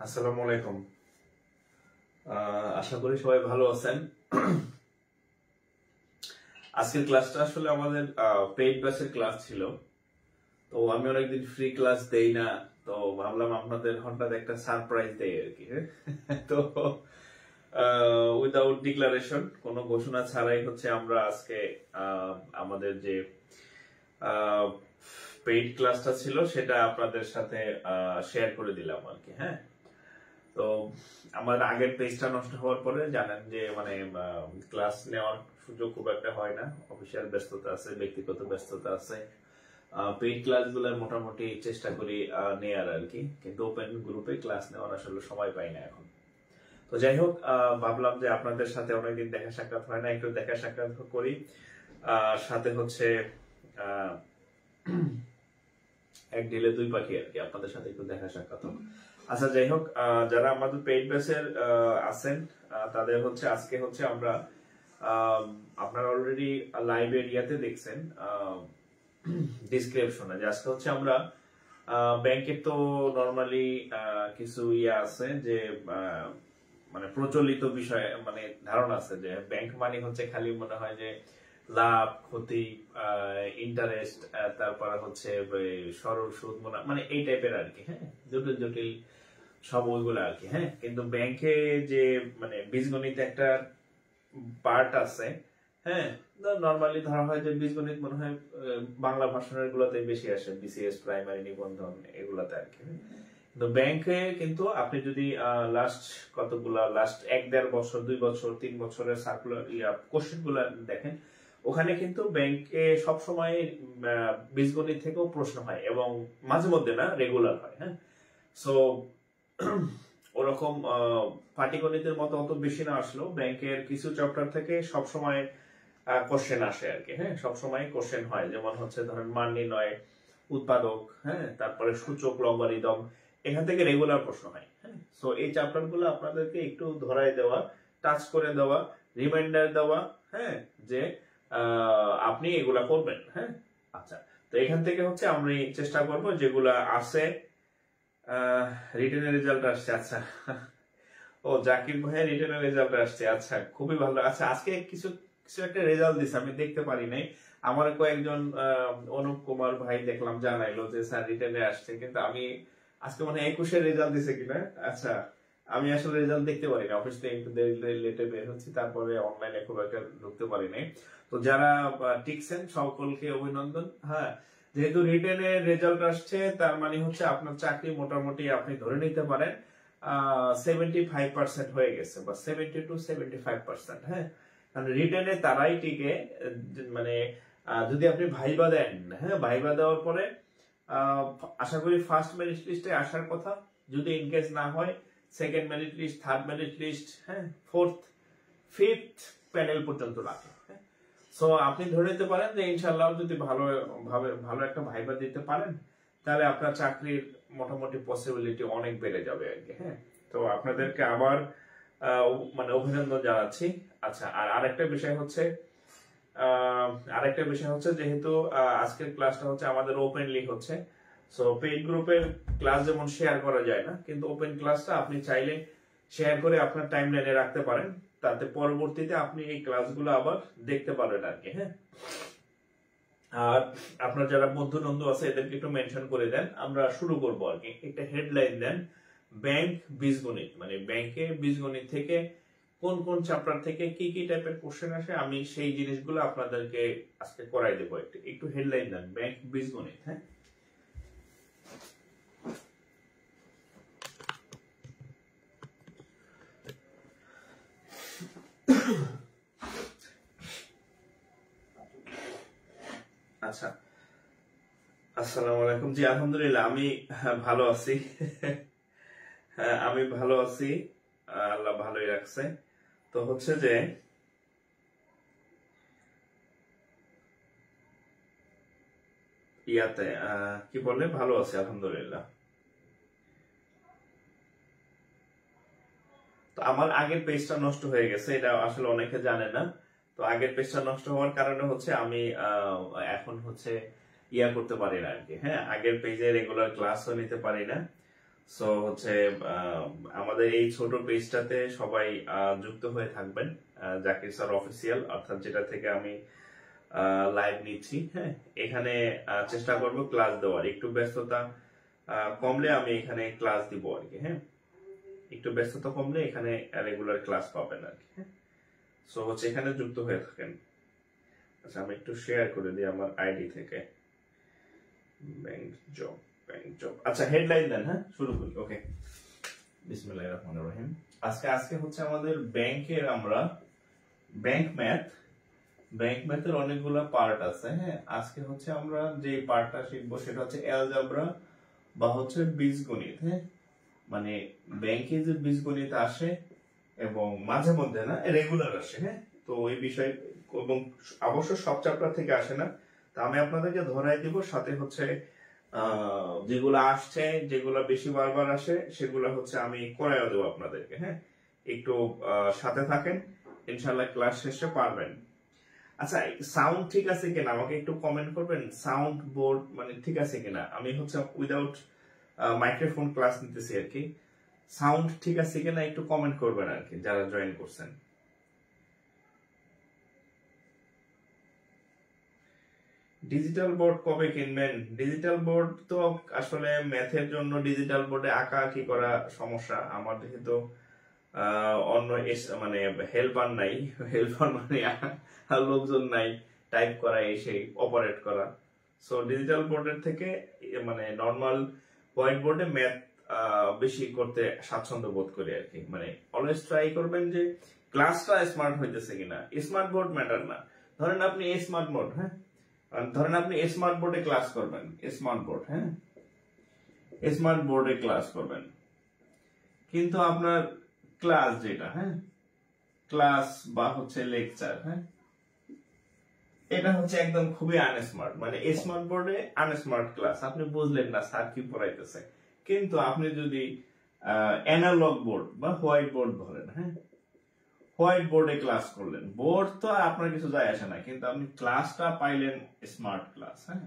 আসসালামু আলাইকুম। আশা করি সবাই ভালো আছেন। আজকের ক্লাসটা আসলে আমাদের পেইড ব্যাচের ক্লাস ছিল। তো আমি অনেকদিন ফ্রি ক্লাস দেই না, তো ভাবলাম আপনাদের হঠাৎ একটা সারপ্রাইজ দেই আর কি। তো উইদাউট ডিক্লারেশন, কোনো ঘোষণা ছাড়াই হচ্ছে আমরা আজকে আমাদের যে পেইড ক্লাসটা ছিল সেটা আপনাদের সাথে শেয়ার করে দিলাম আর কি। হ্যাঁ, তো আমার আগের পেজটা নষ্ট হওয়ার পরে জানেন যে মানে ক্লাস নেওয়ার সুযোগ খুব একটা হয় না, অফিসিয়াল ব্যস্ততা আছে, ব্যক্তিগত ব্যস্ততা আছে। পেইড ক্লাসগুলোর মোটামুটি চেষ্টা করি নেয়ার আর কি, কিন্তু ওপেন গ্রুপে ক্লাস নেওয়ার আসলে সময় পাই না এখন। তো যাই হোক, ভাবলাম যে আপনাদের সাথে অনেকদিন দেখা সাক্ষাৎ হয় না, একটু দেখা সাক্ষাৎ করি। সাথে হচ্ছে এক ঢিলে দুই পাখি আর কি, আপনাদের সাথে একটু দেখা সাক্ষাৎ হোক। আচ্ছা, যাই হোক, যারা আমাদের পেইড ব্যাচের আছেন তাদের হচ্ছে আজকে হচ্ছে আমরা আপনারা অলরেডি লাইভ এরিয়াতে দেখছেন ডিসক্রিপশনে যে আজকে হচ্ছে আমরা ব্যাংকের তো নরমালি কিছু আছে যে মানে প্রচলিত বিষয়, মানে ধারণা আছে যে ব্যাংক মানে হচ্ছে খালি মনে হয় যে লাভ ক্ষতি, ইন্টারেস্ট, তারপর হচ্ছে সরল সুদ, মানে এই টাইপের আর কি। হ্যাঁ, জটিল জটিল সব ওইগুলো আর কি। হ্যাঁ, কিন্তু ব্যাংকে যে মানে বীজগণিত একটা পার্ট আছে। হ্যাঁ, নরমালি ধরা হয় যে বীজগণিত মনে হয় বাংলা ভাষণের গুলোতে বেশি আসে, বিসিএস, প্রাইমারি, নিবন্ধন এগুলাতে আর কি। কিন্তু ব্যাংকে কিন্তু আপনি যদি লাস্ট লাস্ট 1-1.5 বছর, 2 বছর, 3 বছরের সার্কুলার কোশ্চেন গুলা দেখেন, ওখানে কিন্তু ব্যাংকে সবসময় বীজগণিত থেকেও প্রশ্ন হয় এবং মাঝে মধ্যে না, রেগুলার হয়। হ্যাঁ, সো ওরকম পাটিগণিতের মতো অত বেশি না আসলেও ব্যাংকের কিছু চ্যাপ্টার থেকে সবসময় কোশ্চেন আসে আর কি। হ্যাঁ, সবসময় কোশ্চেন হয়, যেমন হচ্ছে ধরেন মান নির্ণয়, উৎপাদক, হ্যাঁ, তারপরে সূচক, লগারিদম, এখান থেকে রেগুলার প্রশ্ন হয়। হ্যাঁ, সো এই চ্যাপ্টার গুলো আপনাদেরকে একটু ধরাই দেওয়া, টাচ করে দেওয়া, রিমাইন্ডার দেওয়া, হ্যাঁ, যে আপনি এগুলা করবেন। হ্যাঁ, আচ্ছা, তো এখান থেকে হচ্ছে আমরা চেষ্টা করব যেগুলা আছে। রিটেনের রেজাল্ট আসছে। আচ্ছা, ও জাকির ভাইয়ের রিটেনের রেজাল্ট আসছে। আচ্ছা, খুবই ভালো। আচ্ছা, আজকে কিছু কিছু একটা রেজাল্ট দিছে, আমি দেখতে পারি নাই। আমার কয়েকজন অনুপ কুমার ভাই দেখলাম জানাইলো যে স্যার রিটেনে আসছে, কিন্তু আমি আজকে মানে 21-এর রেজাল্ট দিছে কিনা। আচ্ছা, আমি আসলে রেজাল্ট দেখতে পারি না, অফিস থেকে একটু লেটে বের হচ্ছি, তারপরে অনলাইনে খুব একটা ঢুকতে পারি নাই। তো যারা টিকছেন সকলকে অভিনন্দন। হ্যাঁ, যেহেতু রিটেনের রেজাল্ট আসছে, তার মানে হচ্ছে আপনার চাকরি মোটামুটি আপনি ধরে নিতে পারেন 75% হয়ে গেছে, বা 70-75%। হ্যাঁ, কারণ রিটেনে তারাই টিকে মানে যদি আপনি ভাইবা দেন। হ্যাঁ, ভাইবা দেওয়ার পরে আশা করি ফার্স্ট মেরিট লিস্টে আসার কথা, যদি ইনকেস না হয় second merit list, third merit list, হ্যাঁ, ফোর্থ, ফিফথ প্যানেল পর্যন্ত রাখে। সো আপনি ধরে নিতে পারেন যে ইনশাআল্লাহ যদি ভালো একটা ভাইবা দিতে পারেন, তাহলে আপনার চাকরির মোটামুটি পসিবিলিটি অনেক বেড়ে যাবে আর কি। হ্যাঁ, তো আপনাদেরকে আবার মানে অভিনন্দন জানাচ্ছি। আচ্ছা, আর আরেকটা বিষয় হচ্ছে যেহেতু আজকের ক্লাসটা হচ্ছে আমাদের ওপেনলি হচ্ছে, সো পেইড গ্রুপের ক্লাস যেমন শেয়ার করা যায় না, কিন্তু ওপেন ক্লাসটা আপনি চাইলে শেয়ার করে আপনার টাইমলাইনে রাখতে পারেন, তাতে পরবর্তীতে আপনি এই ক্লাসগুলো আবার দেখতে পারবেন আর কি। হ্যাঁ, আর আপনার যারা বন্ধু আছে এদেরকে একটু মেনশন করে দেন, আমরা শুরু করবো আর কি। একটা হেডলাইন দেন, ব্যাংক বীজগণিত, মানে ব্যাংকে বীজগণিত থেকে কোন কোন চ্যাপ্টার থেকে কি কি টাইপের কোশ্চেন আসে, আমি সেই জিনিসগুলো আপনাদেরকে আজকে করাই দেবো। একটু হেডলাইন দেন, ব্যাংক বীজগণিত। হ্যাঁ, আচ্ছা, আসসালামু আলাইকুম। জি, আলহামদুলিল্লাহ আমি ভালো আছি। হ্যাঁ, আমি ভালো আছি, আল্লাহ ভালোই রাখছে। তো হচ্ছে যে ইয়াতে কি বলে, ভালো আছি আলহামদুলিল্লাহ। তো আমার আগের পেজটা নষ্ট হয়ে গেছে, এটা আসলে অনেকে জানে না। তো আগের পেজটা নষ্ট হওয়ার কারণে হচ্ছে আমি এখন হচ্ছে করতে পারি না আর কি। হ্যাঁ, আগের পেজে রেগুলার ক্লাসও নিতে পারি না। সো হচ্ছে আমাদের এই ছোট পেজটাতে সবাই যুক্ত হয়ে থাকবেন, জাকির স্যার অফিসিয়াল, অর্থাৎ যেটা থেকে আমি লাইভ নিচ্ছি। হ্যাঁ, এখানে চেষ্টা করব ক্লাস দেওয়ার, একটু ব্যস্ততা কমলে আমি এখানে ক্লাস দিব আর কি। হ্যাঁ, একটু ব্যস্ততা কমলে এখানে রেগুলার ক্লাস পাবেন আর কি। হ্যাঁ, সো হচ্ছে এখানে যুক্ত হয়ে থাকেন। আচ্ছা, আমি একটু শেয়ার করে দিই আমার আইডি থেকে। Bank job, bank job. আচ্ছা, হেডলাইন দেন। হ্যাঁ, শুরু করি। ওকে, বিসমিল্লাহির রহমানির রহিম। আজকে হচ্ছে আমাদের ব্যাংকের আমরা ব্যাংক ম্যাথের অনেকগুলো পার্ট আছে। হ্যাঁ, আজকে হচ্ছে আমরা যে পার্টটা শিখবো সেটা হচ্ছে অ্যালজেব্রা বা হচ্ছে বীজগণিত। হ্যাঁ, মানে ব্যাংকে যে বীজগণিত আসে এবং মাঝে মধ্যে না রেগুলার আসে। হ্যাঁ, তো ওই বিষয় এবং অবশ্য সব চ্যাপ্টার থেকে আসে না, তা আমি আপনাদেরকে ধরাই দিব। সাথে হচ্ছে যেগুলো আসছে, যেগুলো বেশি বারবার আসে সেগুলো হচ্ছে আমি করাইও দেবো আপনাদেরকে। হ্যাঁ, একটু সাথে থাকেন, ইনশাল্লাহ ক্লাস শেষে পারবেন। আচ্ছা, সাউন্ড ঠিক আছে কিনা আমাকে একটু কমেন্ট করবেন। সাউন্ড বোর্ড মানে ঠিক আছে কিনা, আমি হচ্ছে উইদাউট মাইক্রোফোন ক্লাস নিতেছি আর কি। সাউন্ড ঠিক আছে কিনা একটু কমেন্ট করবেন আর কি, যারা জয়েন করছেন। ডিজিটাল বোর্ড কবে কিনবেন? ডিজিটাল বোর্ড তো আসলে ম্যাথের জন্য ডিজিটাল বোর্ডে আঁকা আঁকি করা সমস্যা। আমার যেহেতু অন্য মানে হেল্পার নাই, হেল্পার মানে লোকজন নাই টাইপ করা, এসে অপারেট করা। সো ডিজিটাল বোর্ডের থেকে মানে নর্মাল হোয়াইট বোর্ডে ম্যাথ বেশি করতে স্বাচ্ছন্দ্য বোধ করি আর কি। মানে অলওয়েজ ট্রাই করবেন যে ক্লাসটা স্মার্ট হইতেছে কিনা। স্মার্ট বোর্ড ম্যাটার না। ধরেন আপনি স্মার্ট বোর্ড, হ্যাঁ, ধরেন আপনি স্মার্ট বোর্ডে ক্লাস করবেন, স্মার্ট বোর্ড, হ্যাঁ, স্মার্ট বোর্ডে ক্লাস করবেন, কিন্তু আপনার ক্লাস যেটা, হ্যাঁ, ক্লাস বা হচ্ছে লেকচার, হ্যাঁ, এটা হচ্ছে একদম খুবই আনস্মার্ট। মানে স্মার্ট বোর্ডে আনস্মার্ট ক্লাস, আপনি বুঝলেন না স্যার কি পড়াইতেছে। কিন্তু আপনি যদি অ্যানালগ বোর্ড বা হোয়াইট বোর্ড ধরেন, হ্যাঁ, হোয়াইট বোর্ডে ক্লাস করলেন, বোর্ড তো আপনার কিছু যায় আসে না, কিন্তু আপনি ক্লাসটা পাইলেন স্মার্ট ক্লাস। হ্যাঁ,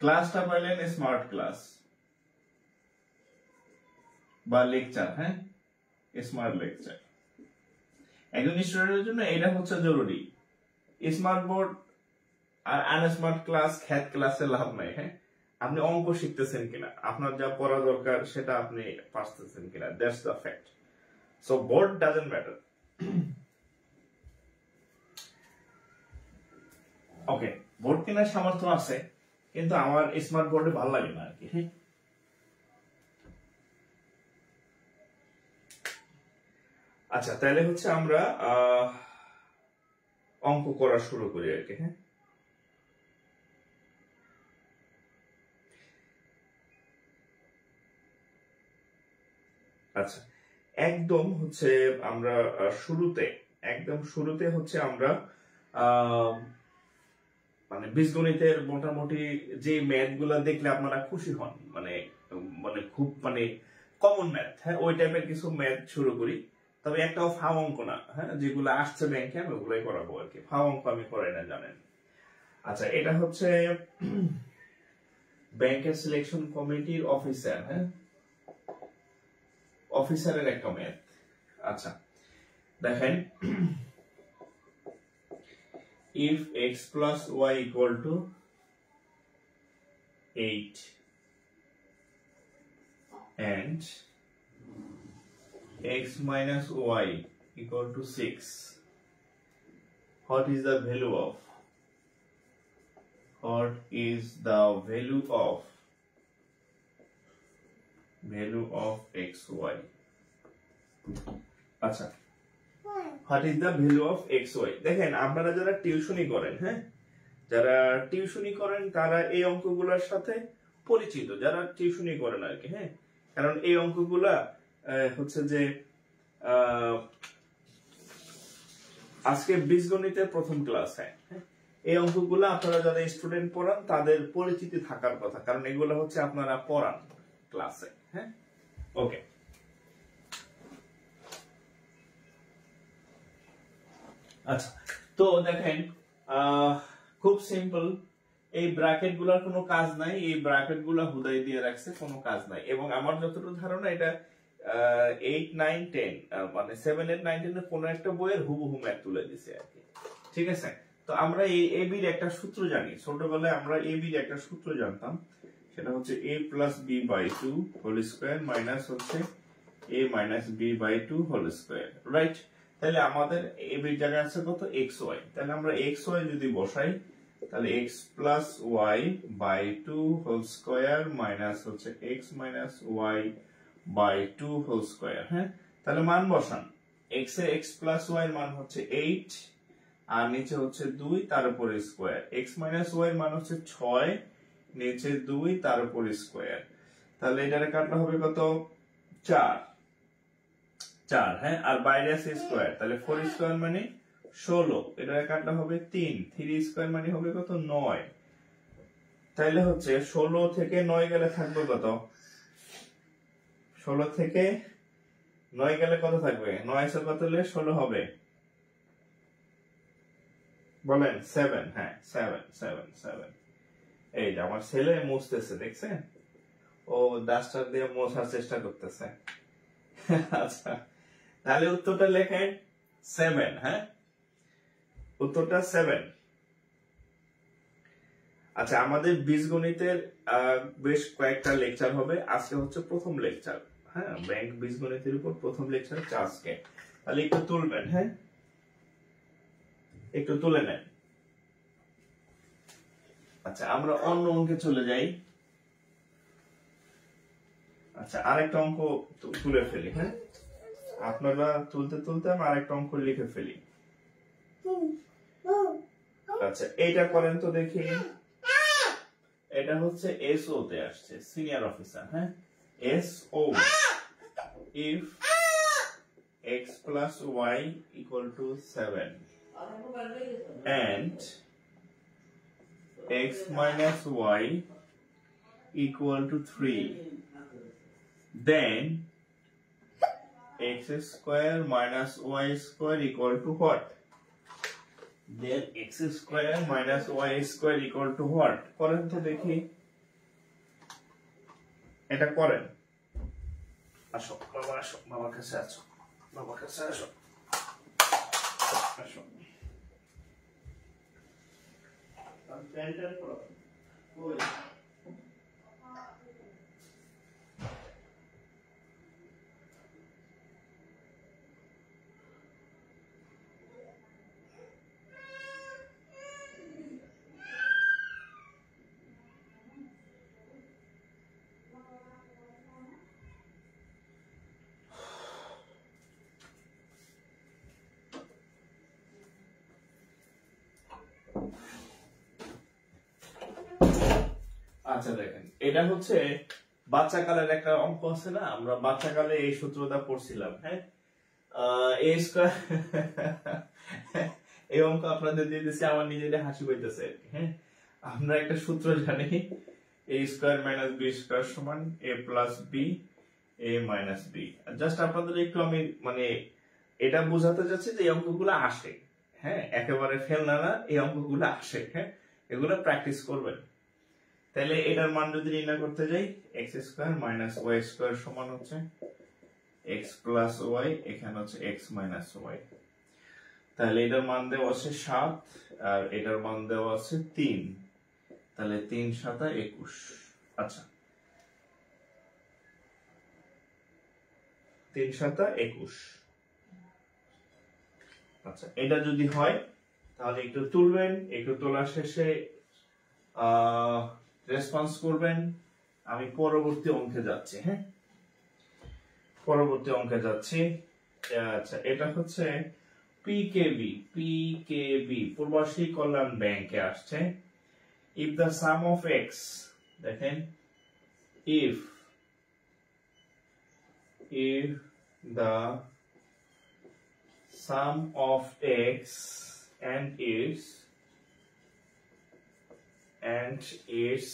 ক্লাসটা পাইলেন স্মার্ট ক্লাস বা লেকচার, হ্যাঁ, স্মার্ট লেকচার। একজন স্টুডেন্টের জন্য এটা হচ্ছে জরুরি। স্মার্ট বোর্ড আর আনস্মার্ট ক্লাস, খ্যাত ক্লাসে লাভ নাই। হ্যাঁ, আপনি অঙ্ক শিখতেছেন কিনা, আপনার যা পড়া দরকার সেটা আপনি পারতেছেন কিনা, that's the fact. So board doesn't matter. Okay, board কেনার সামর্থ্য আছে, কিন্তু আমার স্মার্ট বোর্ডে ভালো লাগে না আর কি। হ্যাঁ, আচ্ছা, তাহলে হচ্ছে আমরা অঙ্ক করা শুরু করি আর কি। হ্যাঁ, আচ্ছা, একদম হচ্ছে আমরা একদম শুরুতে হচ্ছে আমরা মানে বীজগণিতের মোটামুটি যে ম্যাথ গুলা দেখলে আপনারা খুশি হন, মানে মানে খুব মানে কমন ম্যাথ, হ্যাঁ, ওই টাইপের কিছু ম্যাথ শুরু করি। তবে একটাও ফাও অঙ্ক না, হ্যাঁ, যেগুলো আসছে ব্যাংকে আমি ওগুলোই করাবো আর কি। ফাও অঙ্ক আমি করাই না, জানেন। আচ্ছা, এটা হচ্ছে ব্যাংকের সিলেকশন কমিটির অফিসার, হ্যাঁ, অফিসারের একটা ম্যাথ। আচ্ছা, দেখেন, if x plus y equal to 8 and x minus y equal to 6, what is the value of xy? আচ্ছা, what is the value of x y. দেখেন, আপনারা যারা টিউশনি করেন, হ্যাঁ, যারা টিউশনি করেন তারা এই অঙ্কগুলোর সাথে পরিচিত, যারা টিউশনি করেন আর কি। হ্যাঁ, কারণ এই অঙ্কগুলা হচ্ছে যে আজকে বীজগণিতের প্রথম ক্লাস। হ্যাঁ, এই অঙ্কগুলো আপনারা যারা স্টুডেন্ট পড়ান তাদের পরিচিতি থাকার কথা, কারণ এগুলো হচ্ছে আপনারা পড়ান ক্লাসে। হ্যাঁ, ওকে, আচ্ছা, তো দেখেন খুব সিম্পল। এই ব্র্যাকেট গুলার কোনো কাজ নাই, এই ব্র্যাকেট গুলা হুদাই দিয়ে রাখছে, কোনো কাজ নাই। এবং আমার যতটুকু ধারণা এটা 8, 9, 10 মানে 7, 8, 9, 10 কোনো একটা বইয়ের হুবহু ম্যাথ তুলে দিছে আর কি। ঠিক আছে, তো আমরা এই এবি এর একটা সূত্র জানি, ছোটবেলায় আমরা এবি এর একটা সূত্র জানতাম, সেটা হচ্ছে a + b/2 whole square minus হচ্ছে a - b/2 whole square, right? তাহলে আমাদের এবি এর জায়গায় আছে কত, xy। তাহলে আমরা xy যদি বসাই, তাহলে x + y/2 whole square minus হচ্ছে x - y/2 হোল স্কয়ার। হ্যাঁ, তাহলে মান বসান। x + y এর মান হচ্ছে 8 আর নিচে হচ্ছে 2 তার উপর স্কয়ার। x - y এর মান হচ্ছে 6 নিচে 2 তার উপর স্কয়ার। তাহলে এটারে কাটলে হবে কত, 4। হ্যাঁ, আর বাইরে আছে স্কয়ার, তাহলে 4 স্কয়ার মানে 16। এটারে কাটলে হবে 3 স্কয়ার মানে হবে কত, 9। তাহলে হচ্ছে 16 থেকে 9 গেলে থাকবে কত, 16 থেকে 9 গেলে কত থাকবে, 9 এর কত হলে 16 হবে, বলেন? 7। হ্যাঁ, 7। এই যে আমার ছেলে মুছতেছে, দেখছেন? ও ডাস্টার দিয়ে মোছার চেষ্টা করতেছে। আচ্ছা, তাহলে উত্তরটা লেখেন 7। হ্যাঁ, উত্তরটা 7। আচ্ছা, আমাদের বীজগণিতের বেশ কয়েকটা লেকচার হবে, আজকে হচ্ছে প্রথম লেকচার। হ্যাঁ, ব্যাংক বীজগণিতের উপর প্রথম লেকচার হচ্ছে আজকে। তাহলে একটু তুলবেন, হ্যাঁ, একটু তুলে নেন। আচ্ছা, আমরা অন্য অঙ্কে চলে যাই। আচ্ছা, আরেকটা অঙ্ক তুলে ফেলি। হ্যাঁ, আপনারা তুলতে তুলতে আমি আরেকটা অঙ্ক লিখে ফেলি। আচ্ছা, এইটা করেন তো দেখি। এটা হচ্ছে এসও তে আসছে, সিনিয়র অফিসার। হ্যাঁ, S O, if x + y = 7 and x - y = 3, then x² - y² = what? Then x² - y² = what? করেন তো দেখি, এটা করেন। আসো বাবা, আসো বাবার কাছে, আসো বাবার কাছে, আসো আসো। পেনটা করো, ওই আচ্ছা, দেখেন, এটা হচ্ছে বাচ্চাকালের একটা অঙ্ক আছে না, আমরা বাচ্চাকালে এই সূত্রটা পড়ছিলাম। হ্যাঁ, a স্কয়ার, এই অঙ্ক আপনাদের দিয়ে দিচ্ছি, আমার নিজেদের হাসি পাইতেছে। হ্যাঁ, আমরা একটা সূত্র জানি, a² - b² = a + b a - b। Just আপনাদের একটু আমি মানে এটা বোঝাতে যাচ্ছি যে এই অঙ্কগুলো আসে। হ্যাঁ, একেবারে ফেল না, এই অঙ্কগুলো আসে। হ্যাঁ, এগুলো প্র্যাকটিস করবেন। তাহলে এটার মান যদি নির্ণয় করতে যাই, x² - y² সমান হচ্ছে x + y, এখানে হচ্ছে x - y। তাহলে এটার মান দেওয়া আছে 7 আর এটার মান দেওয়া আছে 3। তাহলে 3 × 7 = 21। আচ্ছা, 3 × 7 = 21। আচ্ছা, এটা যদি হয় তাহলে একটু তুলবেন, একটু তোলার শেষে রেসপন্স করবেন। আমি পরবর্তী অঙ্কে যাচ্ছি। হ্যাঁ, পরবর্তী অঙ্কে যাচ্ছি। আচ্ছা, এটা হচ্ছে পিকেবি প্রবাসী কল্যাণ ব্যাংকে আসছে। If the some of x, দেখেন, if the sum of x and its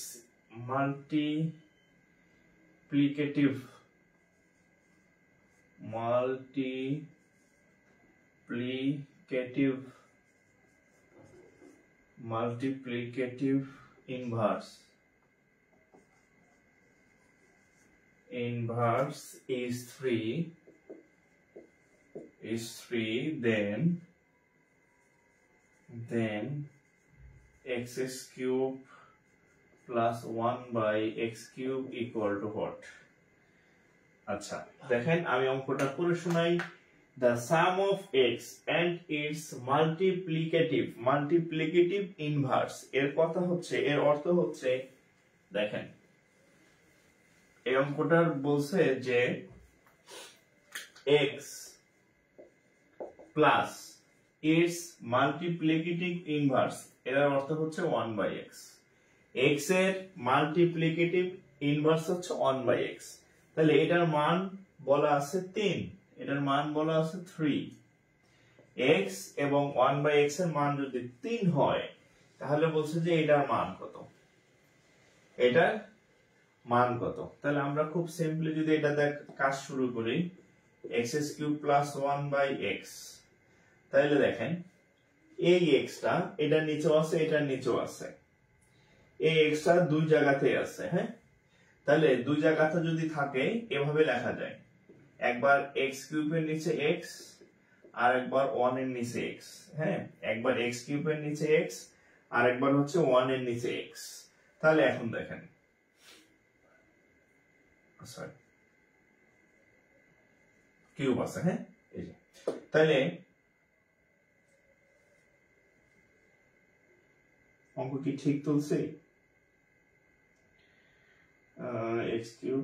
multiplicative inverse is 3, then x cube plus 1 by x cube equal to what? আচ্ছা দেখেন আমি অঙ্কটা পড়ে শোনাই। The sum of x and its multiplicative inverse এর কথা হচ্ছে, এর অর্থ হচ্ছে, দেখেন এই অঙ্কটার বলছে যে x plus its multiplicative inverse এর অর্থ হচ্ছে 1 by x। x এর মাল্টিপ্লিকেটিভ ইনভার্স হচ্ছে 1 by x, তাহলে এটার মান বলা আছে 3, এটার মান বলা আছে 3। x এবং 1 by x এর মান যদি 3 হয় তাহলে বলছে যে এটার মান কত, এটার মান কত। তাহলে আমরা খুব সিম্পলি যদি এটা কাজ শুরু করি, x cube plus 1 by x, তাহলে দেখেন এই x টা এটার নিচেও আছে, এটার নিচেও আছে, এই x টা দুই জায়গাতে আছে। হ্যাঁ, তাহলে দুই জায়গাতে যদি থাকে এভাবে লেখা যায়, একবার x কিউবের নিচে x আর একবার 1 এর নিচে x। হ্যাঁ, একবার x কিউবের নিচে x আর একবার হচ্ছে 1 এর নিচে x। তাহলে এখন দেখেন সরি কিউব আছে। হ্যাঁ, এই যে তাহলে অঙ্ক কি ঠিক তুলছি? x কিউব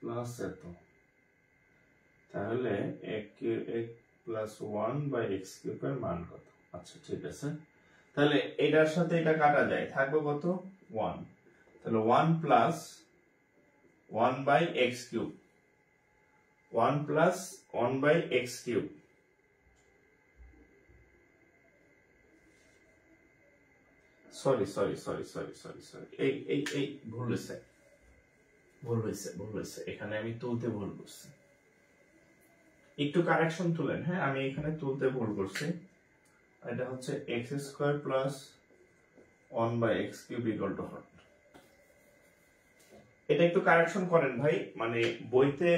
প্লাস এত, তাহলে x প্লাস 1 বাই x কিউবের মান কত? আচ্ছা ঠিক আছে, তাহলে এটার সাথে এটা কাটা যায়, থাকবে কত? 1। তাহলে 1 plus 1 by x cube, 1 plus 1 by x cube, sorry এই ভুল হয়েছে, এখানে আমি তুলতে ভুল করছি, একটু কারেকশন তুলেন। হ্যাঁ, আমি এখানে তুলতে ভুল করছি, এটা হচ্ছে x square plus 1 by x cube equal to হট। এটা একটু কারেকশন করেন ভাই, মানে বইতে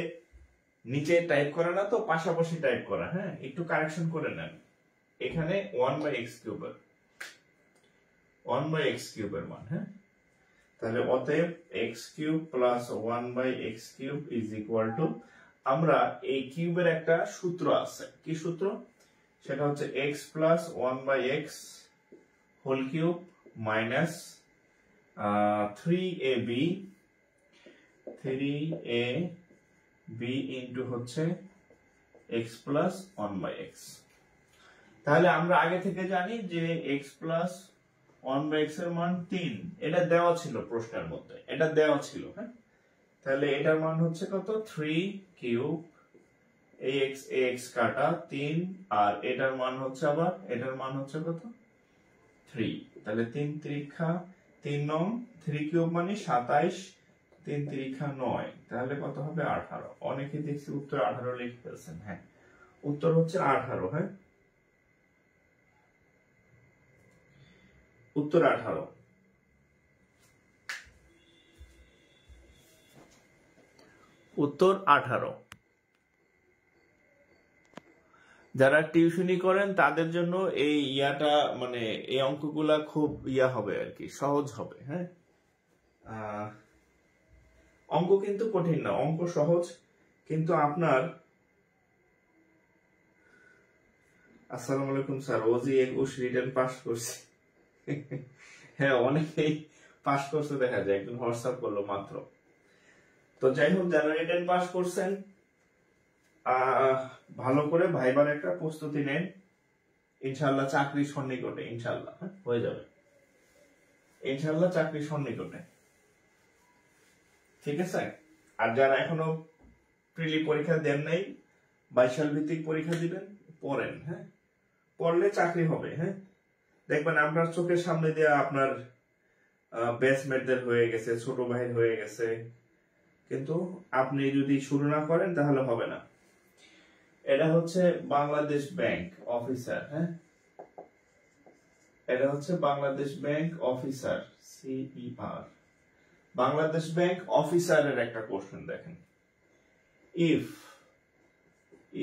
নিচে টাইপ করা না তো, পাশাপাশি টাইপ করা। হ্যাঁ, একটু কারেকশন করে নেন। এখানে 1 বাই x কিউবের 1 বাই x কিউবের মান। হ্যাঁ, তাহলে অতএব x cube plus 1 by x cube is equal to, আমরা এই কিউবের একটা সূত্র আছে, কি সূত্র? সেটা হচ্ছে x plus 1 by x whole cube minus 3ab into হচ্ছে x প্লাস 1 বাই x। তাহলে আমরা আগে থেকে জানি যে x প্লাস 1 বাই x এর মান 3, এটা দেওয়া ছিল প্রশ্নের মধ্যে, এটা দেওয়া ছিল। হ্যাঁ, তাহলে এটার মান হচ্ছে কত? 3 কিউব ax কাটা 3, আর এটার মান হচ্ছে আবার, এটার মান হচ্ছে কত? 3। তাহলে 3 3 3 9, 3 কিউব মানে 27, 3 3 9, তাহলে কত হবে? 18। অনেকে দেখছি উত্তর 18 লিখে ফেলছেন। হ্যাঁ, উত্তর হচ্ছে 18। হ্যাঁ, উত্তর 18। উত্তর 18। যারা টিউশনি করেন তাদের জন্য এই ইয়াটা, মানে এই অঙ্কগুলা খুব ইয়া হবে আর কি, সহজ হবে। হ্যাঁ, অঙ্ক কিন্তু কঠিন না, অঙ্ক সহজ, কিন্তু আপনার আসসালামু আলাইকুম স্যার, ওজি 21 রিটেন পাস করছে। হ্যাঁ, অনেকেই পাস করছে দেখা যায়, একজন হোয়াটসঅ্যাপ করলো মাত্র। তো যাই হোক, যারা রিটেন পাস করছেন ভালো করে ভাইবার একটা প্রস্তুতি নেন, ইনশাআল্লাহ চাকরি সন্নিকটে, ইনশাআল্লাহ হয়ে যাবে, ইনশাআল্লাহ চাকরি সন্নিকটে। ঠিক আছে, আর যারা এখনো প্রিলি পরীক্ষা দেন নাই, 22 সাল ভিত্তিক পরীক্ষা দিবেন, পড়েন। হ্যাঁ, পড়লে চাকরি হবে। হ্যাঁ, দেখবেন আপনার চোখের সামনে দিয়ে আপনার ব্যাচমেটদের হয়ে গেছে, ছোট ভাই হয়ে গেছে, কিন্তু আপনি যদি শুরু না করেন তাহলে হবে না। এটা হচ্ছে বাংলাদেশ ব্যাংক অফিসার। হ্যাঁ, এটা হচ্ছে Bangladesh bank officer, CER, Bangladesh bank অফিসারের একটা কোশ্চেন দেখেন।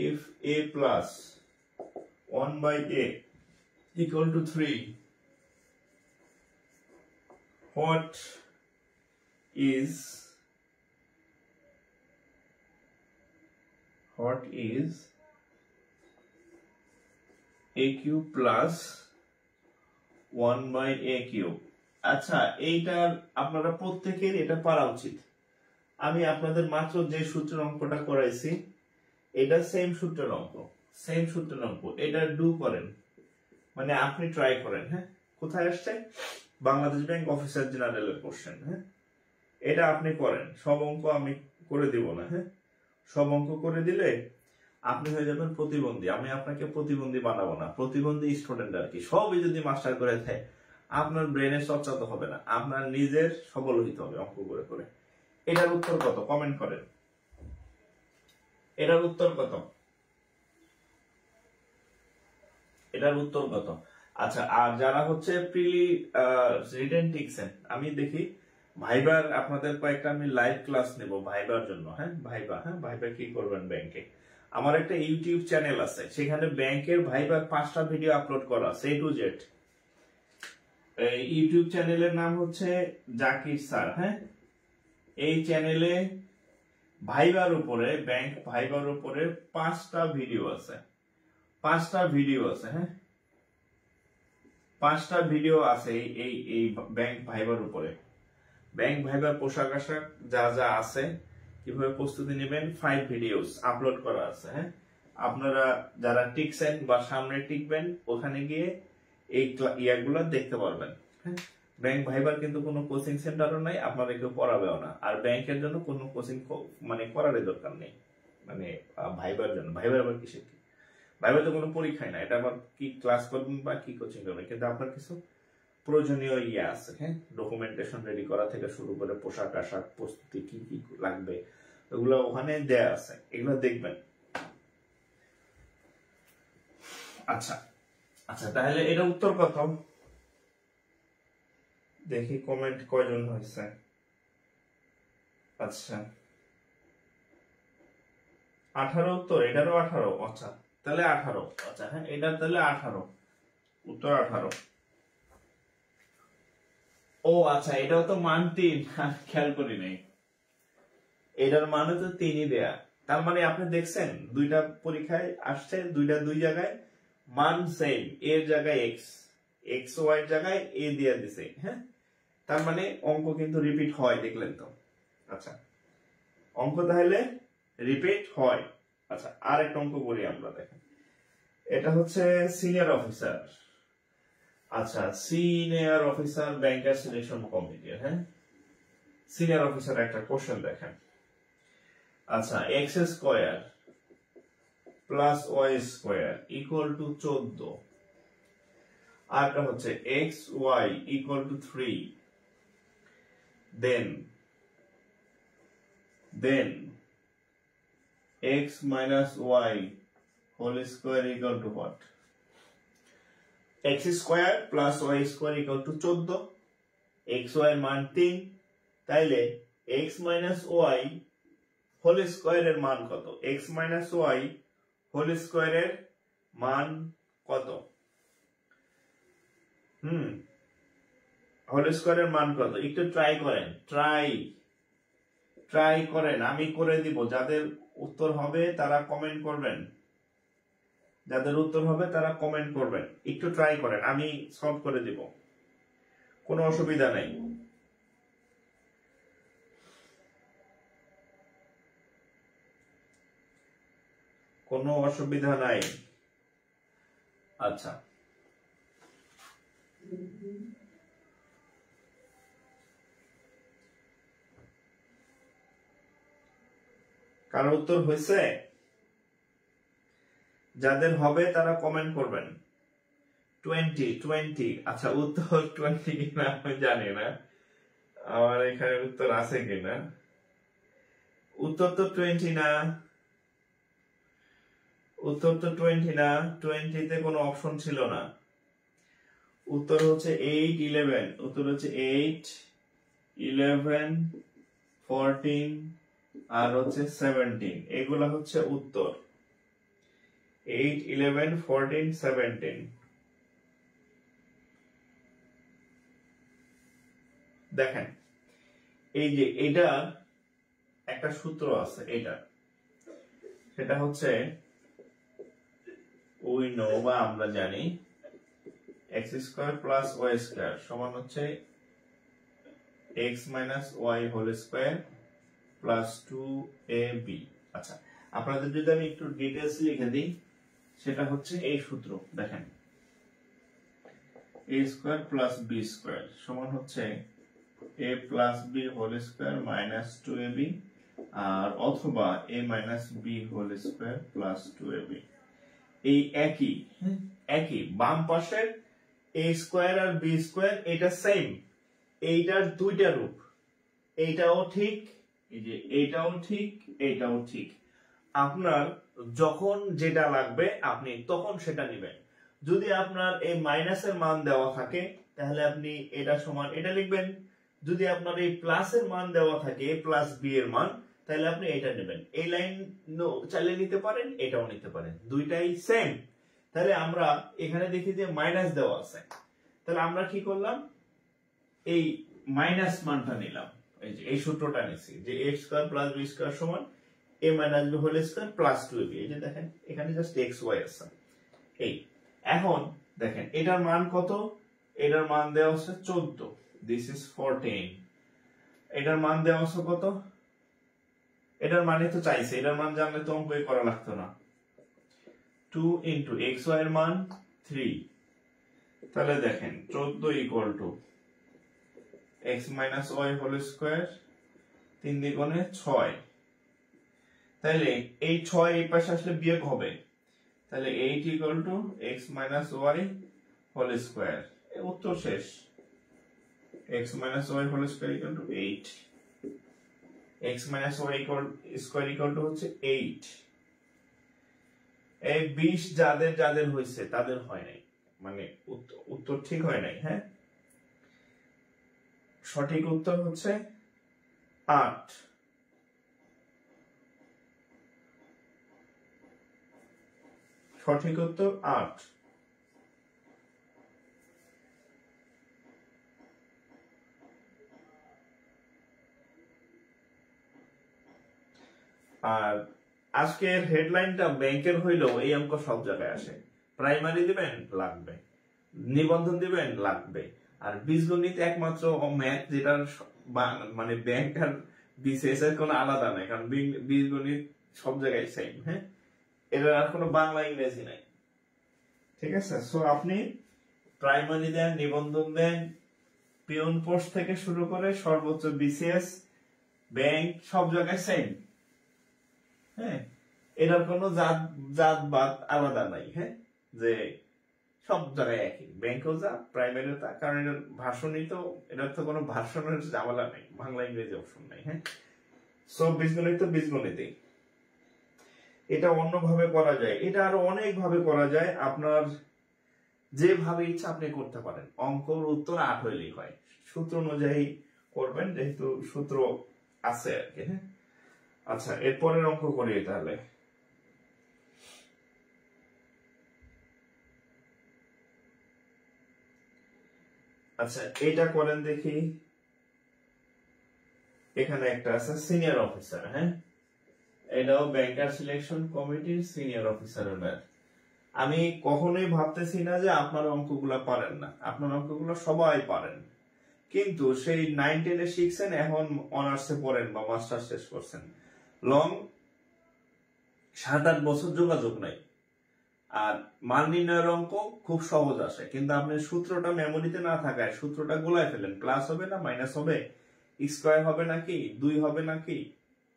if a plus 1 by a equal to 3, what is a cube plus 1 by a cube? আচ্ছা, এইটার আপনারা প্রত্যেকের এটা পারা উচিত। আমি আপনাদের মাত্র যে সূত্রের অঙ্কটা করাইছি এটা সেম সূত্রের অঙ্ক, এটা ডু করেন, মানে আপনি ট্রাই করেন। হ্যাঁ, কোথায় আসছে? বাংলাদেশ ব্যাংক অফিসার জেনারেলের কোশ্চেন। হ্যাঁ, এটা আপনি করেন, সব অঙ্ক আমি করে দিব না। হ্যাঁ, সব অঙ্ক করে দিলে আপনি হয়ে যাবেন প্রতিবন্ধী। আমি আপনাকে প্রতিবন্ধী বানাবো না, প্রতিবন্ধী স্টুডেন্ট আর কি। সবই যদি মাস্টার করে দেয় আপনার ব্রেনের চর্চা তো হবে না, আপনার নিজের সবল হইতে হবে অঙ্ক করে করে। এটার উত্তর কত? কমেন্ট করেন। এটার উত্তর কত? আচ্ছা, আর যারা হচ্ছে প্রিলি রিটেন টিকছেন, আমি দেখি ভাইবার আপনাদের কয়েকটা আমি লাইভ ক্লাস নেব ভাইবার জন্য। হ্যাঁ, ভাইবা কি করবেন ব্যাংকে। আমার একটা ইউটিউব চ্যানেল আছে, সেখানে ব্যাংকের ভাইবার 5টা ভিডিও আপলোড করা আছে A to Z। ইউটিউব চ্যানেলের নাম হচ্ছে জাকির স্যার। হ্যাঁ, এই চ্যানেলে ভাইবার উপরে, ব্যাংক ভাইবার উপরে 5টা ভিডিও আছে। হ্যাঁ, 5টা ভিডিও আছে এই ব্যাংক ভাইবার উপরে। ব্যাংক ভাইবার পোশাক আশাক যা যা আছে, কিভাবে প্রস্তুতি নেবেন, 5 ভিডিওস আপলোড করা আছে। হ্যাঁ, আপনারা যারা টিকছেন বা সামনে টিকবেন ওখানে গিয়ে এই ইয়াগুলো দেখতে পারবেন। হ্যাঁ, ব্যাংক ভাইবার কিন্তু কোনো কোচিং সেন্টারও নাই, আপনাদের কেউ পড়াবেও না। আর ব্যাংকের জন্য কোনো কোচিং মানে করারই দরকার নেই, মানে ভাইবার জন্য। ভাইবার আবার কিসের কি? ভাইবার তো কোনো পরীক্ষায় না, এটা আবার কি ক্লাস করবেন বা কি কোচিং করবেন, কিন্তু আপনার কিছু প্রয়োজনীয় ইয়ে আছে। হ্যাঁ, ডকুমেন্টেশন রেডি করা থেকে শুরু করে পোশাক আশাক প্রস্তুতি কি কি লাগবে এগুলো ওখানে দেয়া আছে, এগুলো দেখবেন। আচ্ছা, তাহলে এটা উত্তর কত? দেখি কমেন্ট কয়জন হয়েছে। আচ্ছা, 18 উত্তর, এটারও 18। আচ্ছা, তাহলে 18। আচ্ছা, হ্যাঁ, এটা তাহলে 18, উত্তর 18। ও আচ্ছা, এটাও তো মান 3, খেয়াল করি নাই। এটার মানে তো 3ই দেয়া, তার মানে আপনি দেখছেন দুইটা পরীক্ষায় আসছে, দুই জায়গায় মান সেম, এর জায়গায় এক্স ওয়াই এর জায়গায় এ দিয়ে দিছে। হ্যাঁ, তার মানে অঙ্ক কিন্তু রিপিট হয়, দেখলেন তো। আচ্ছা, অঙ্ক তাহলে রিপিট হয়। আচ্ছা, আর একটা অঙ্ক করি আমরা, দেখেন। এটা হচ্ছে সিনিয়র অফিসার। আচ্ছা, senior officer banker selection committee. হ্যাঁ, সিনিয়র অফিসার একটা কোশ্চেন দেখেন। আচ্ছা, x square plus y square equal to 14, আরটা হচ্ছে x y equal to 3, then x minus y whole square equal to what? x square plus y square equal to 14, x y এর মান 3, তাইলে x minus y whole square এর মান কত? x minus y whole square এর মান কত? Whole স্কয়ারের মান কত? একটু ট্রাই করেন, আমি করে দিব। যাদের উত্তর হবে তারা কমেন্ট করবেন, একটু ট্রাই করেন, আমি সলভ করে দিব, কোনো অসুবিধা নাই। আচ্ছা, কারো উত্তর হয়েছে? যাদের হবে তারা কমেন্ট করবেন। 20। আচ্ছা, উত্তর 20 কিনা আমি জানি না, আমার এখানে উত্তর আছে কিনা। উত্তর তো 20 না, 20তে কোনো অপশন ছিল না। উত্তর হচ্ছে 8 11, উত্তর হচ্ছে 8 11 14 আর হচ্ছে 17, এগুলা হচ্ছে উত্তর। 8 11 14 17। দেখেন এই যে এটা একটা সূত্র আছে, এটা সেটা হচ্ছে উই নো বা আমরা জানি x square plus y square সমান হচ্ছে x minus y whole square plus 2ab। আচ্ছা, আপনাদের যদি আমি একটু ডিটেইলস লিখে দিই, সেটা হচ্ছে এই সূত্র। দেখেন a square plus b square সমান হচ্ছে a plus b whole square minus 2ab, আর অথবা a minus b whole square plus 2ab। এই একই বাম পাশের a স্কয়ার আর b স্কয়ার এটা সেম, এইটার দুইটা রূপ, এইটাও ঠিক, এই যে এইটাও ঠিক, এইটাও ঠিক। আপনার যখন যেটা লাগবে আপনি তখন সেটা নেবেন। যদি আপনার এই মাইনাসের মান দেওয়া থাকে তাহলে আপনি এটা সমান এটা লিখবেন, যদি আপনার এই প্লাসের মান দেওয়া থাকে a প্লাস b এর মান, তাহলে আপনি এটা নেবেন। এই লাইন চালিয়ে নিতে পারেন, এটাও নিতে পারেন, দুইটাই সেম। তাহলে আমরা এখানে দেখি যে মাইনাস দেওয়া আছে, তাহলে আমরা কি করলাম, এই মাইনাস মানটা নিলাম, এই যে এই সূত্রটা নিছি যে a square plus b square সমান a minus b whole square plus 2ab। এই যে দেখেন এখানে জাস্ট xy আছে। এই এখন দেখেন এটার মান কত, এটার মান দেওয়া আছে 14, দিস ইজ 14। এটার মান দেওয়া আছে কত, এটার মানে তো চাইছে, এটার মান জানলে তো অঙ্কই করা লাগতো না। 2 ইনটু xy এর মান 3, তাহলে দেখেন 14 equal to x minus y whole square, 3 দ্বিগুণে 6, তাহলে এই 6 এই পাশে আসলে বিয়োগ হবে, তাহলে 8 equal to x minus y whole square. উত্তর শেষ, x minus y whole square equal to 8, x minus y square equal to হচ্ছে 8। এই 20 যাদের যাদের হয়েছে তাদের হয় নাই, মানে উত্তর ঠিক হয় নাই। হ্যাঁ, সঠিক উত্তর হচ্ছে 8। সঠিক উত্তর 8। আর আজকের হেডলাইনটা ব্যাংকের হইলেও এই অঙ্ক সব জায়গায় আসে। প্রাইমারি দিবেন লাগবে, নিবন্ধন দিবেন লাগবে, আর বীজগণিত একমাত্র ম্যাথ যেটার মানে ব্যাংক আর বিসিএস এর কোনো আলাদা নাই, কারণ বীজগণিত সব জায়গায় সেম। হ্যাঁ, এটার আর কোনো বাংলা ইংরেজি নাই। ঠিক আছে, সো আপনি প্রাইমারি দেন, নিবন্ধন দেন, পিওন পোস্ট থেকে শুরু করে সর্বোচ্চ বিসিএস, ব্যাংক সব জায়গায় সেম। হ্যাঁ, এটার কোনো জাতবাদ আলাদা নাই। হ্যাঁ, যে সব জায়গায় একই, ব্যাংকেও যা প্রাইমারিও তা, কারণ এটার ভাষণই তো, এটার তো কোনো ভাষণের ঝামেলা নেই, বাংলা ইংরেজি অপশন নাই। হ্যাঁ, সব বীজগণিত তো বীজগণিতই। এটা অন্যভাবে করা যায়, এটা আরো অনেক ভাবে করা যায়, আপনার যেভাবে ইচ্ছা আপনি করতে পারেন। অঙ্কর উত্তর 8 হইলেই হয়, সূত্র অনুযায়ী করবেন, যেহেতু সূত্র আছে আর কি। হ্যাঁ, আচ্ছা এরপরের অঙ্ক করি তাহলে। আচ্ছা এটা করেন দেখি। এখানে একটা আছে সিনিয়র অফিসার। হ্যাঁ, এটাও ব্যাংকার সিলেকশন কমিটির সিনিয়র অফিসারের ম্যাথ। আমি কখনোই ভাবতেছি না যে আপনার অঙ্কগুলো পারেন না, আপনার অঙ্কগুলো সবাই পারেন, কিন্তু সেই 9 10 এ শিখছেন, এখন অনার্সে পড়েন বা মাস্টার শেষ করছেন, লং 7-8 বছর যোগাযোগ নাই। আর মান নির্ণয়ের অঙ্ক খুব সহজ আসে, কিন্তু আপনি সূত্রটা মেমোরিতে না থাকায় সূত্রটা গোলায় ফেলেন, প্লাস হবে না মাইনাস হবে, স্কয়ার হবে নাকি 2 হবে নাকি,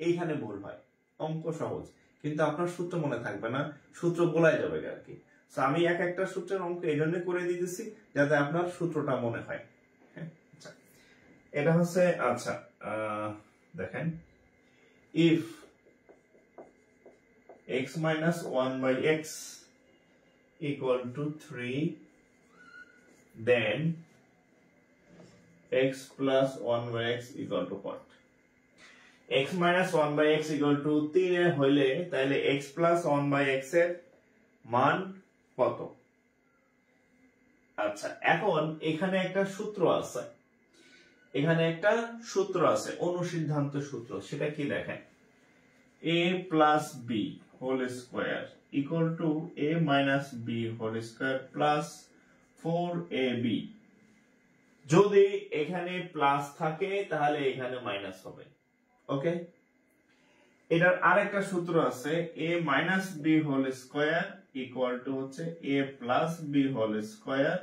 এইখানে ভুল হয়। অঙ্ক সহজ কিন্তু আপনার সূত্র মনে থাকবে না, সূত্র গোলায় যাবে আর কি। সো আমি এক একটা সূত্রের অঙ্ক এই জন্য করে দিতেছি যাতে আপনার সূত্রটা মনে হয়। আচ্ছা এটা হচ্ছে, আচ্ছা দেখেন, if x minus 1 by x equal to 3, then x plus 1 by x equal to what? x minus 1 by x equal to 3 এ হইলে তাহলে x plus 1 by x এর মান কত? আচ্ছা, এখন এখানে একটা সূত্র আছে, অনুসিদ্ধান্ত সূত্র। সেটা কি দেখেন, a plus b whole square equal to a minus b whole square plus 4ab। যদি এখানে প্লাস থাকে তাহলে এখানে মাইনাস হবে। ওকে, এটার আরেকটা সূত্র আছে, a minus b whole square equal to হচ্ছে a plus b whole square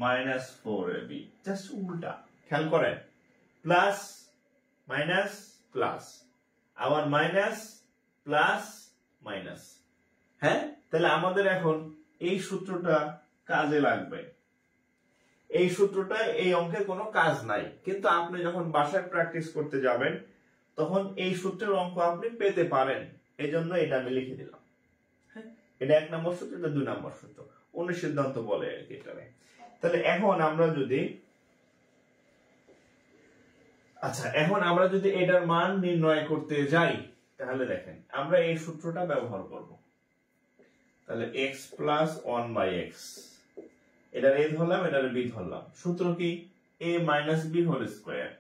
minus 4ab। Just উল্টা, খেয়াল করেন, প্লাস মাইনাস প্লাস, আবার মাইনাস প্লাস মাইনাস। হ্যাঁ, তাহলে আমাদের এখন এই সূত্রটা কাজে লাগবে। এই সূত্রটা এই অঙ্কের কোনো কাজ নাই, কিন্তু আপনি যখন বাসায় প্র্যাকটিস করতে যাবেন তখন এই সূত্রের অঙ্ক আপনি পেতে পারেন, এই জন্য এটা আমি লিখে দিলাম। হ্যাঁ, এটা 1 নম্বর সূত্র, এটা 2 নম্বর সূত্র, অনুসিদ্ধান্ত বলে আর কি এটারে। তাহলে এখন আমরা যদি এটার মান নির্ণয় করতে যাই তাহলে দেখেন আমরা এই সূত্রটা ব্যবহার করব। তাহলে x plus 1 by x, এটার a ধরলাম, এটার b ধরলাম। সূত্র কি? a minus b whole square।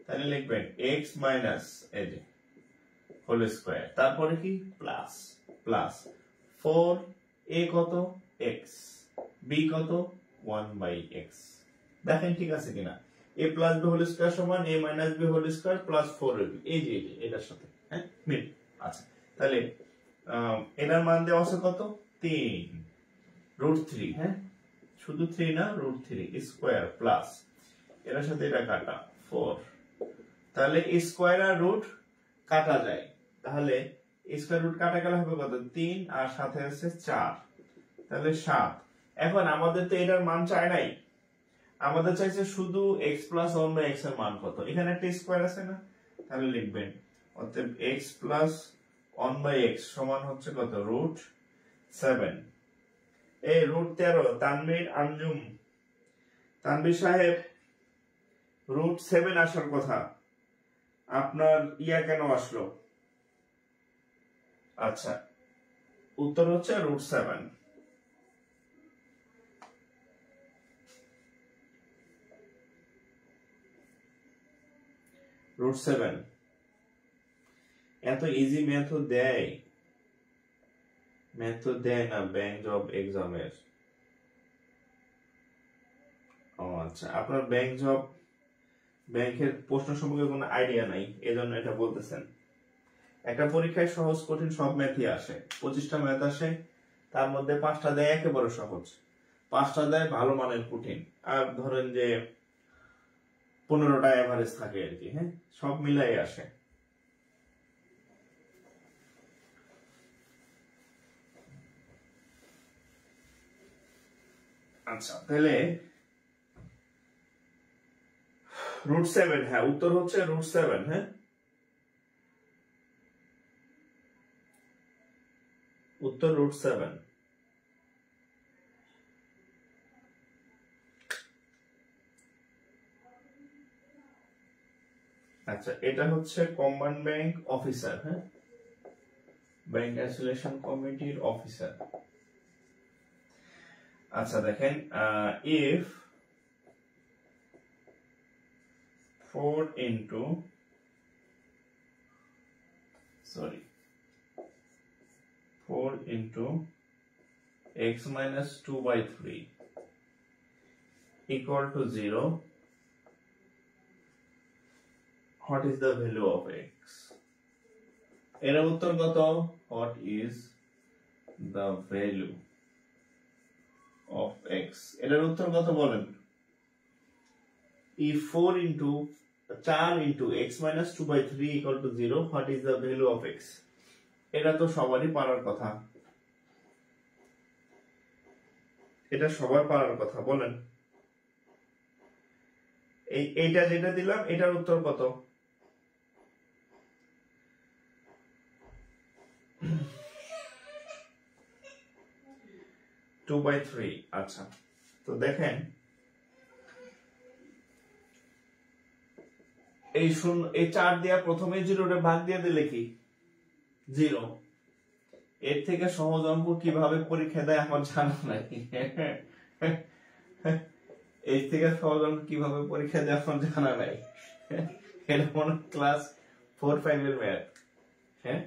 তাহলে লিখবেন x minus a whole square, তারপরে কি প্লাস প্লাস 4, a কত x, b কত 1 by x। দেখেন ঠিক আছে কিনা? a plus b whole square সমান a minus b whole square plus 4ab, এই যে এটার সাথে হ্যাঁ মিল। আচ্ছা, তাহলে এটার মান দেওয়া আছে কত? 3 √3। হ্যাঁ, শুধু 3 না, √3 স্কয়ার প্লাস এর সাথে এটা কাটা 4। তাহলে স্কয়ার আর রুট কাটা যায়, তাহলে স্কয়ার রুট কাটা গেলে হবে কত? 3 আর সাথে আছে 4, তাহলে 7। এখন আমাদের তো এটার মান চাই নাই, আমাদের চাইছে শুধু x plus 1 by x এর মান কত। এখানে একটা স্কয়ার আছে না, তাহলে লিখবেন অতএব x plus 1 by x সমান হচ্ছে কত? √7। এই √13 তানভীর আঞ্জুম, তানভীর সাহেব, √7 আসার কথা, আপনার ইয়া কেন আসলো? আচ্ছা, উত্তর হচ্ছে √7। √7 এত ইজি ম্যাথ দেয় না ব্যাংক জব এক্সামের। ও আচ্ছা, আপনার ব্যাংকের প্রশ্ন সম্পর্কে কোনো আইডিয়া নাই, এজন্য এটা বলতেছেন। একটা পরীক্ষায় সহজ কঠিন সব ম্যাথই আসে, 25টা ম্যাথ আসে, তার মধ্যে 5টা দেয় একেবারে সহজ, 5টা দেয় ভালো মানের কঠিন, আর ধরেন যে 15টা এভারেজ থাকে আর কি। হ্যাঁ, সব মিলাই আসে। আচ্ছা, তাহলে √7, হ্যাঁ উত্তর হচ্ছে √7। হ্যাঁ, উত্তর √7। আচ্ছা, এটা হচ্ছে কম্বাইন্ড ব্যাংক অফিসার। হ্যাঁ, ব্যাংক অ্যাসোসিয়েশন কমিটির অফিসার। আচ্ছা দেখেন, if 4 into x minus 2 by 3 equal to 0, what is the value of x? এর উত্তর কত? What is the value of x? এর উত্তর কত বলেন? if 4 into x minus 2 by 3 equal to 0, what is the value of x? এটা তো সবারই পারার কথা, এটা সবার পারার কথা, বলেন এইটা যেটা দিলাম এটার উত্তর কত? 2 by 3। আচ্ছা, তো দেখেন এই শূন্য, এই 4 দিয়া প্রথমে 0 ভাগ দিয়ে দিলে কি 0। এর থেকে সহজ অঙ্ক কিভাবে পরীক্ষা দেয় আমার জানা নাই। এর থেকে সহজ অঙ্ক কিভাবে পরীক্ষা দেয় আমার জানা নাই। এটা মনে ক্লাস 4-5 এর ম্যাথ। হ্যাঁ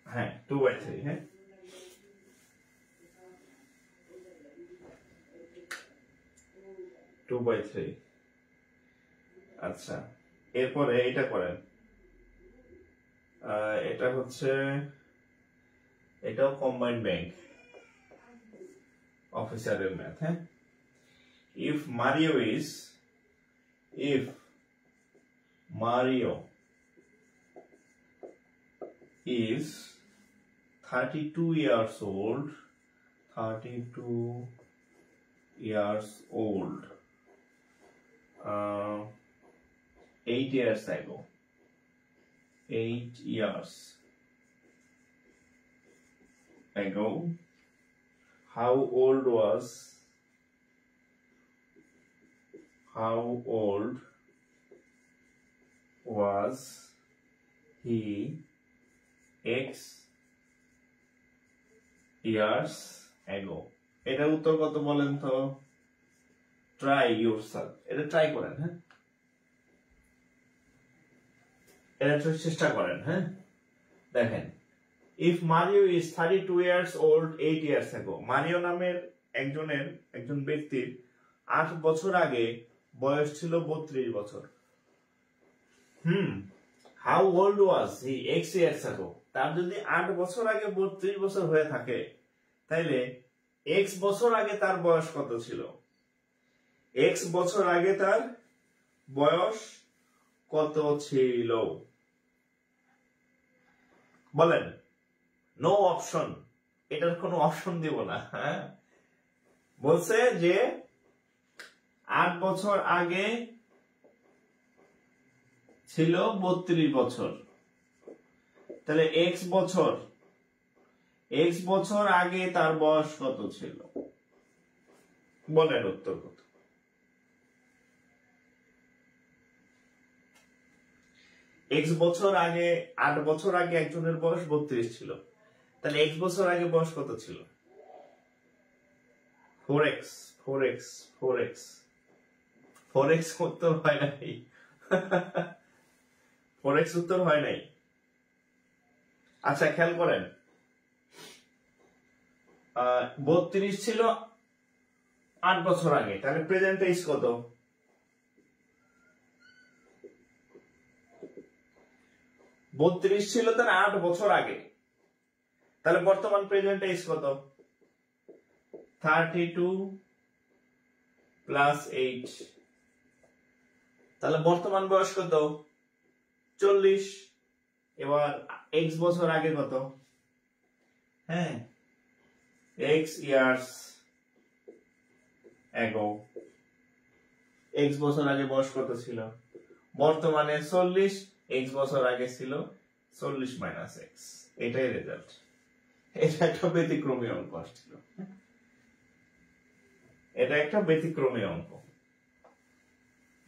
হ্যাঁ 2/3। হ্যাঁ টু বাই থ্রি। আচ্ছা, এরপরে এটা করেন, এটা হচ্ছে, এটাও কম্বাইন্ড ব্যাংক অফিসারের ম্যাথ। হ্যাঁ, if Mario is 32 years old, 8 years ago, 8 years ago, how old was he x years ago? এটা উত্তর কত বলেন তো? ট্রাই ইউরসেলফ, এটা ট্রাই করেন। হ্যাঁ, এটা চেষ্টা করেন। হ্যাঁ, দেখেন, if Mario is 32 years old 8 years ago, Mario নামের একজন ব্যক্তির 8 বছর আগে বয়স ছিল 32 বছর। how old was he x years ago? তার যদি 8 বছর আগে 32 বছর হয়ে থাকে, তাইলে x বছর আগে তার বয়স কত ছিল? x বছর আগে তার বয়স কত ছিল বলেন? নো অপশন, এটার কোনো অপশন দিব না। হ্যাঁ, বলছে যে 8 বছর আগে ছিল 32 বছর, তাহলে x বছর আগে তার বয়স কত ছিল? বলেন উত্তর কত? x বছর আগে, 8 বছর আগে একজনের বয়স 32 ছিল, তাহলে x বছর আগে বয়স কত ছিল? 4x উত্তর হয় নাই। 4x উত্তর হয় নাই। আচ্ছা, খেয়াল করেন, 32 ছিল 8 বছর আগে, তাহলে প্রেজেন্ট এজ কত? 32 ছিল তার 8 বছর আগে, তাহলে বর্তমান প্রেজেন্ট এজ কত? 32 প্লাস 8, তাহলে বর্তমান বয়স কত? 40। এবার x বছর আগে কত? হ্যাঁ, x years ago, x বছর আগে বয়স কত ছিল? বর্তমানে 40, x বছর আগে ছিল 40 মাইনাস x, এটাই রেজাল্ট। এটা একটা ব্যতিক্রমী অঙ্ক ছিল, এটা একটা ব্যতিক্রমী অঙ্ক।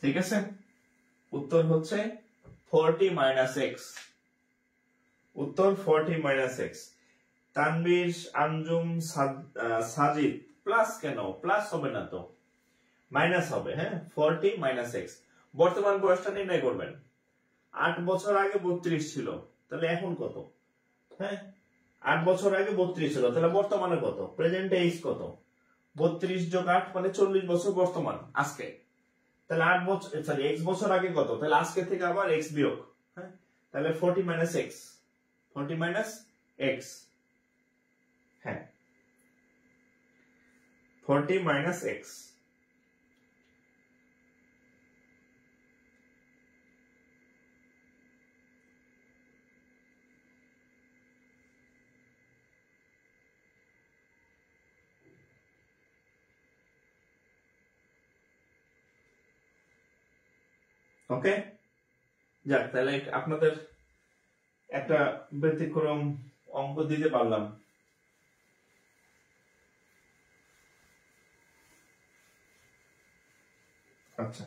ঠিক আছে, উত্তর হচ্ছে 40 মাইনাস x। উত্তর 40 minus x। Tanvir, Anjum, Sajid, plus কেন? প্লাস হবে না তো, মাইনাস হবে। হ্যাঁ, 40 মাইনাস x। বর্তমান বয়সটা নির্ণয় করবেন। 8 বছর আগে 32 ছিল, তাহলে এখন কত? হ্যাঁ, 8 বছর আগে 32 ছিল, তাহলে বর্তমানে কত? প্রেজেন্ট এজ কত? 32 যোগ 8 মানে 40 বছর বর্তমান আজকে। তাহলে 8 বছর, সরি, x বছর আগে কত? তাহলে আজকে থেকে আবার x বিয়োগ। হ্যাঁ, তাহলে 40 মাইনাস x, 40 মাইনাস x। হ্যাঁ, 40 মাইনাস x। ওকে, যাক, তাহলে আপনাদের একটা ব্যতিক্রম অঙ্ক দিতে পারলাম। আচ্ছা,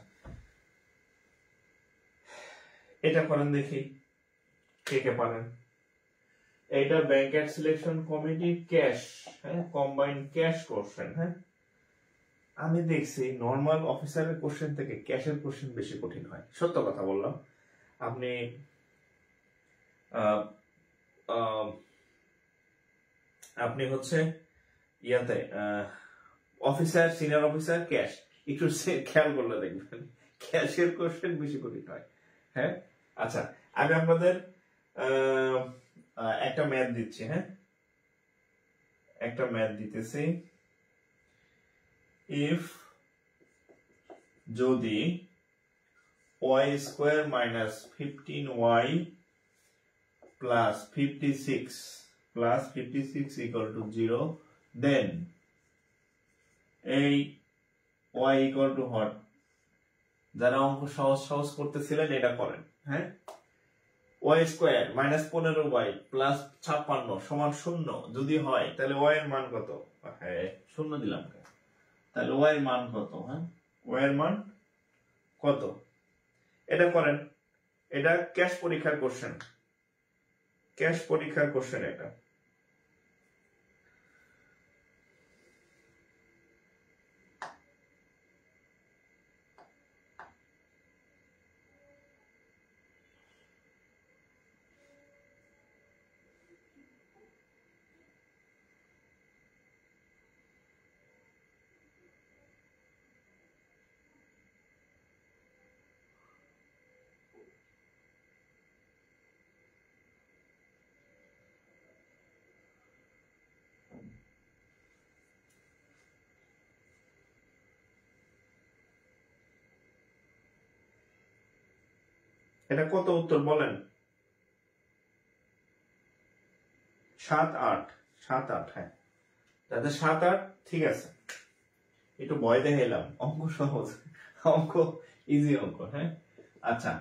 এটা করেন দেখি কে কে পারেন। এটা ব্যাংকের সিলেকশন কমিটি ক্যাশ, হ্যাঁ, কম্বাইন্ড ক্যাশ কোশ্চেন। হ্যাঁ, আমি দেখছি নর্মাল অফিসারের কোশ্চেন থেকে ক্যাশের কোশ্চেন বেশি কঠিন হয়, সত্য কথা বললাম। আপনি আপনি হচ্ছে ইয়াতে অফিসার, সিনিয়র অফিসার, ক্যাশ একটু খেয়াল করলে দেখবেন ক্যাশের কোশ্চেন বেশি কঠিন হয়। হ্যাঁ, আচ্ছা, আমি আপনাদের একটা ম্যাথ দিচ্ছি। হ্যাঁ, একটা ম্যাথ দিতেছি। ইফ যদি y square minus 15y plus 56 equal to 0, দেন এই y ইকুয়াল টু হট। যারা অঙ্ক সহজ সহজ করতেছিলেন এটা করেন। হ্যাঁ, y square minus 15y plus 56 সমান 0 যদি হয় তাহলে y এর মান কত? হ্যাঁ, 0 দিলাম, তাহলে y এর মান কত? হ্যাঁ, y এর মান কত? এটা করেন। এটা ক্যাশ পরীক্ষার কোশ্চেন, ক্যাশ পরীক্ষার কোশ্চেন এটা। এটা কত উত্তর বলেন? 7, 8, 7, 8। হ্যাঁ, তাহলে 7, 8 ঠিক আছে। একটু ভয় দেখাইলাম, অঙ্ক সহজ, অঙ্ক ইজি অঙ্ক। হ্যাঁ, আচ্ছা,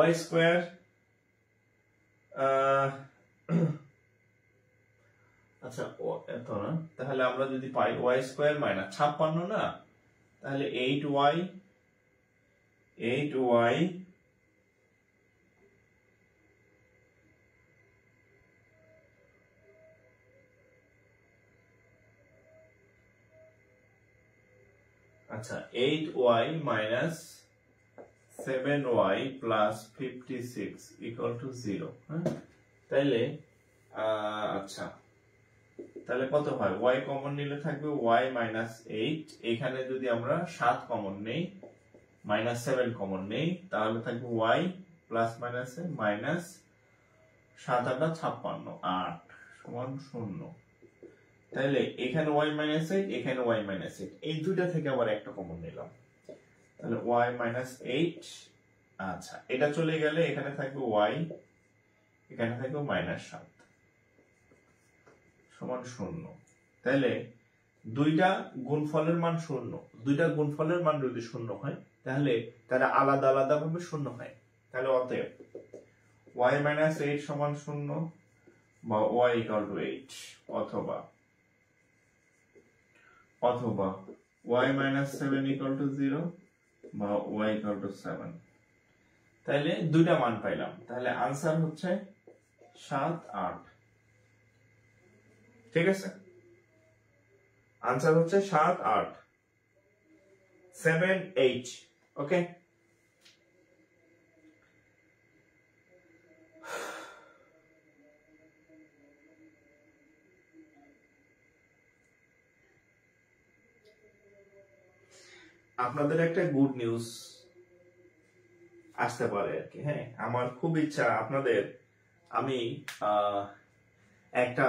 y স্কোয়ার আচ্ছা এত না, তাহলে আমরা যদি পাই y স্কোয়ার মাইনাস 56 না, তাহলে 8y আচ্ছা 8y minus 7y plus 56 equal to 0। হ্যাঁ, তাইলে আচ্ছা, তাহলে কত হয়? y কমন নিলে থাকবে y মাইনাস 8, এখানে যদি আমরা 7 কমন নেই, মাইনাস 7 কমন নেই, তাহলে থাকবে y প্লাস মাইনাসে মাইনাস 7, 8, 56, 8 সমান 0। তাহলে এখানে y মাইনাস 8, এখানে y মাইনাস 8, এই দুইটা থেকে আবার একটা কমন নিলাম, তাহলে y মাইনাস 8। আচ্ছা, এটা চলে গেলে এখানে থাকবে y, এখানে থাকবে মাইনাস 7 সমান 0। তাহলে দুইটা গুণফলের মান 0, দুইটা গুণফলের মান যদি 0 হয় তাহলে তারা আলাদা আলাদা ভাবে 0 হয়। তাহলে অতএব y মাইনাস 8 সমান 0 বা y ইকুয়াল টু 8, অথবা y মাইনাস 7 ইকুয়াল টু 0 বা y ইকুয়াল টু 7। তাহলে দুইটা মান পাইলাম, তাহলে আনসার হচ্ছে 7, 8। ঠিক আছে, আনসার হচ্ছে 7, 8, 7, 8। ওকে, আপনাদের একটা গুড নিউজ আসতে পারে আর কি। হ্যাঁ, আমার খুব ইচ্ছা আপনাদের, আমি একটা